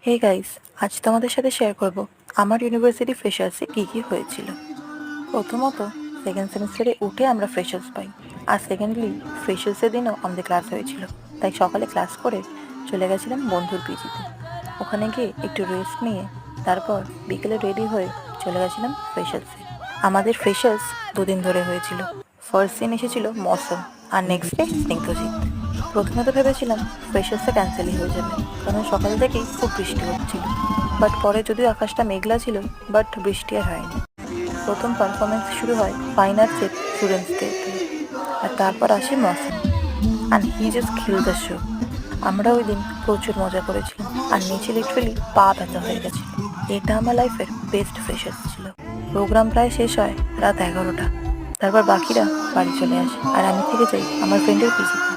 Hey guys, আজ তোমাদের সাথে শেয়ার করব আমার ইউনিভার্সিটি ফ্রেশার্সে কী কী হয়েছিল। প্রথমত, সেকেন্ড সেমিস্টারে উঠে আমরা ফ্রেশার্স পাই। আর সেকেন্ডলি, ফ্রেশার্সের দিনও আমাদের ক্লাস হয়েছিল। তাই সকালে ক্লাস করে চলে গেছিলাম বন্ধুর পিজিতে। ওখানে গিয়ে একটু রেস্ট নিয়ে তারপর বিকেলে রেডি হয়ে চলে গেছিলাম ফ্রেশার্সে। আমাদের ফ্রেশার্স 2 দিন ধরে হয়েছিল। ফার্স্ট দিন এসেছিল মৌসুম, আর নেক্সট ডে স্নিগ্ধজিৎ। প্রথমে তো ভেবেছিলাম ফ্রেশার্সটা ক্যান্সেলই হয়ে যাবে, কারণ সকাল থেকেই খুব বৃষ্টি হচ্ছিল। বাট পরে যদিও আকাশটা মেঘলা ছিল, বাট বৃষ্টি আর হয়নি। প্রথম পারফরমেন্স শুরু হয় ফাইন আর্টসের স্টুডেন্টসদের দিয়ে, আর তারপর আসে মৌসুম, and he just kill the show. আমরা ওই দিন প্রচুর মজা করেছিলাম, আর নিচে লিটারেলি পা ব্যথা হয়ে গেছিল। এটা আমার লাইফের বেস্ট ফ্রেশার্স ছিল। প্রোগ্রাম প্রায় শেষ হয় রাত 11টা। তারপর বাকিরা বাড়ি চলে আসে, আর আমি থেকে যাই আমার ফ্রেন্ডের পিজিতে।